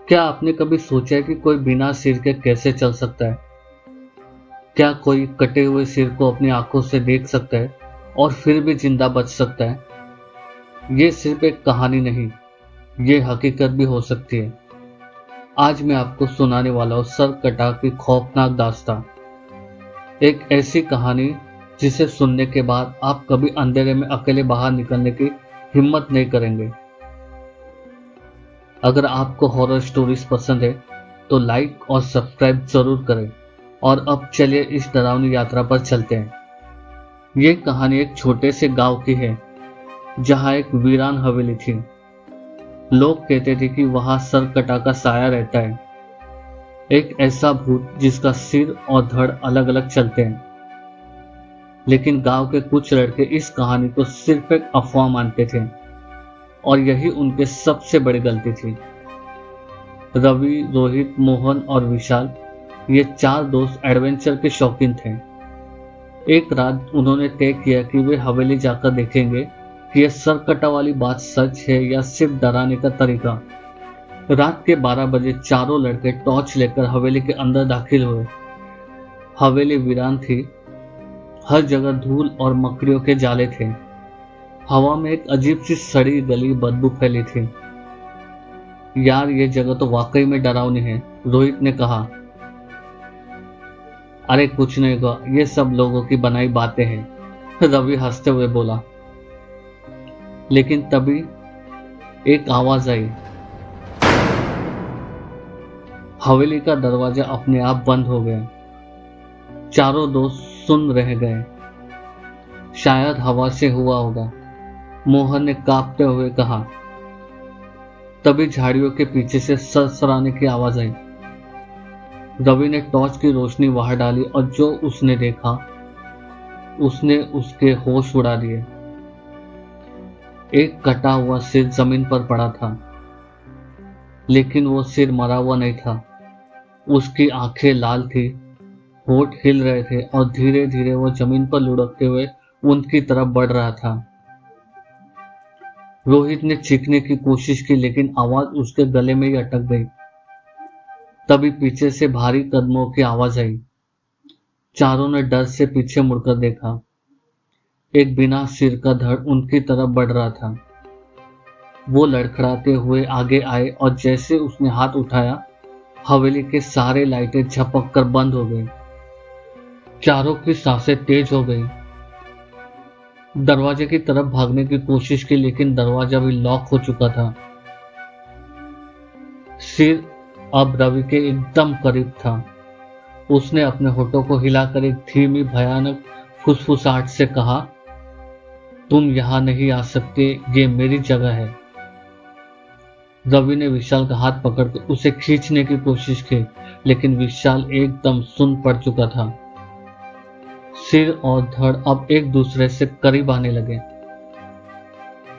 क्या आपने कभी सोचा है कि कोई बिना सिर के कैसे चल सकता है? क्या कोई कटे हुए सिर को अपनी आंखों से देख सकता है और फिर भी जिंदा बच सकता है? ये सिर्फ एक कहानी नहीं, ये हकीकत भी हो सकती है। आज मैं आपको सुनाने वाला हूँ सर कटा की खौफनाक दास्तां। एक ऐसी कहानी जिसे सुनने के बाद आप कभी अंधेरे में अकेले बाहर निकलने की हिम्मत नहीं करेंगे। अगर आपको हॉरर स्टोरीज पसंद है तो लाइक और सब्सक्राइब जरूर करें। और अब चलिए इस डरावनी यात्रा पर चलते हैं। ये कहानी एक छोटे से गांव की है जहां एक वीरान हवेली थी। लोग कहते थे कि वहां सरकटा का साया रहता है, एक ऐसा भूत जिसका सिर और धड़ अलग अलग चलते हैं। लेकिन गांव के कुछ लड़के इस कहानी को सिर्फ एक अफवाह मानते थे और यही उनकी सबसे बड़ी गलती थी। रवि, रोहित, मोहन और विशाल, ये चार दोस्त एडवेंचर के शौकीन थे। एक रात उन्होंने तय किया कि वे हवेली जाकर देखेंगे कि यह सरकटा वाली बात सच है या सिर्फ डराने का तरीका। रात के 12 बजे चारों लड़के टॉर्च लेकर हवेली के अंदर दाखिल हुए। हवेली वीरान थी, हर जगह धूल और मकड़ियों के जाले थे। हवा में एक अजीब सी सड़ी गली बदबू फैली थी। यार, ये जगह तो वाकई में डरावनी है, रोहित ने कहा। अरे कुछ नहीं होगा, ये सब लोगों की बनाई बातें हैं, रवि हंसते हुए बोला। लेकिन तभी एक आवाज आई। हवेली का दरवाजा अपने आप बंद हो गया। चारों दोस्त सुन रह गए। शायद हवा से हुआ होगा, मोहन ने कांपते हुए कहा। तभी झाड़ियों के पीछे से सरसराने की आवाज आई। रवि ने टॉर्च की रोशनी बाहर डाली और जो उसने देखा उसने उसके होश उड़ा दिए। एक कटा हुआ सिर जमीन पर पड़ा था, लेकिन वो सिर मरा हुआ नहीं था। उसकी आंखें लाल थी, होंठ हिल रहे थे और धीरे धीरे वो जमीन पर लुढ़कते हुए उनकी तरफ बढ़ रहा था। रोहित ने चीखने की कोशिश की, लेकिन आवाज उसके गले में ही अटक गई। तभी पीछे से भारी कदमों की आवाज आई। चारों ने डर से पीछे मुड़कर देखा। एक बिना सिर का धड़ उनकी तरफ बढ़ रहा था। वो लड़खड़ाते हुए आगे आए और जैसे उसने हाथ उठाया, हवेली के सारे लाइटें झपक कर बंद हो गई। चारों की सांसें तेज हो गई। दरवाजे की तरफ भागने की कोशिश की, लेकिन दरवाजा भी लॉक हो चुका था। सिर अब रवि के एकदम करीब था। उसने अपने होठों को हिलाकर एक धीमी भयानक फुसफुसाहट से कहा, तुम यहां नहीं आ सकते, ये मेरी जगह है। रवि ने विशाल का हाथ पकड़कर उसे खींचने की कोशिश की, लेकिन विशाल एकदम सुन्न पड़ चुका था। सिर और धड़ अब एक दूसरे से करीब आने लगे।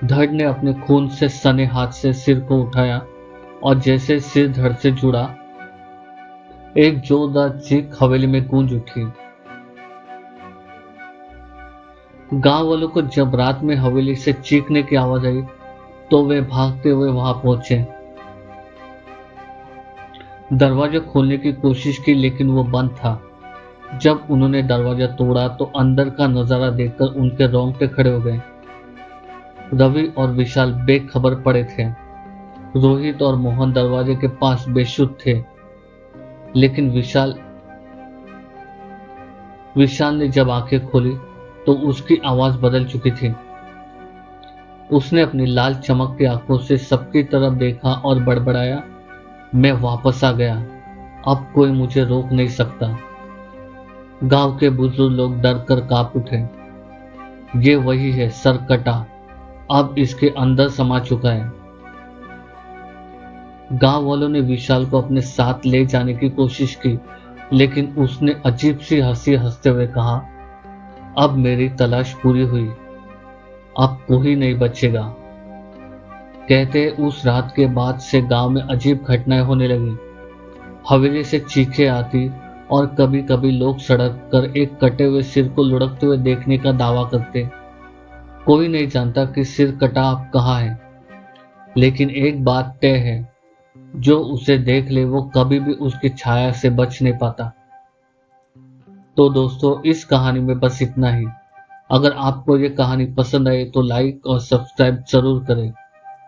धड़ ने अपने खून से सने हाथ से सिर को उठाया और जैसे सिर धड़ से जुड़ा, एक जोरदार चीख हवेली में गूंज उठी। गांव वालों को जब रात में हवेली से चीखने की आवाज आई तो वे भागते हुए वहां पहुंचे। दरवाजा खोलने की कोशिश की, लेकिन वो बंद था। जब उन्होंने दरवाजा तोड़ा तो अंदर का नजारा देखकर उनके रोंगटे खड़े हो गए। रवि और विशाल बेखबर पड़े थे। रोहित और मोहन दरवाजे के पास बेसुध थे, लेकिन विशाल ने जब आंखें खोली तो उसकी आवाज बदल चुकी थी। उसने अपनी लाल चमकती आंखों से सबकी तरफ देखा और बड़बड़ाया, मैं वापस आ गया, अब कोई मुझे रोक नहीं सकता। गांव के बुजुर्ग लोग डर कर कांप उठे। ये वही है सरकटा, अब इसके अंदर समा चुका है। गांव वालों ने विशाल को अपने साथ ले जाने की कोशिश की, लेकिन उसने अजीब सी हंसी हंसते हुए कहा, अब मेरी तलाश पूरी हुई, अब कोई नहीं बचेगा। कहते उस रात के बाद से गांव में अजीब घटनाएं होने लगी। हवेली से चीखें आती और कभी कभी लोग सड़क कर एक कटे हुए सिर को लुढ़कते हुए देखने का दावा करते। कोई नहीं जानता कि सिर कटा अब कहाँ है, लेकिन एक बात तय है, जो उसे देख ले वो कभी भी उसकी छाया से बच नहीं पाता। तो दोस्तों, इस कहानी में बस इतना ही। अगर आपको ये कहानी पसंद आई तो लाइक और सब्सक्राइब जरूर करें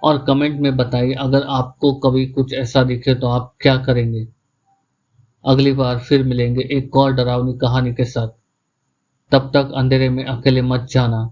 और कमेंट में बताइए अगर आपको कभी कुछ ऐसा दिखे तो आप क्या करेंगे। अगली बार फिर मिलेंगे एक और डरावनी कहानी के साथ। तब तक अंधेरे में अकेले मत जाना।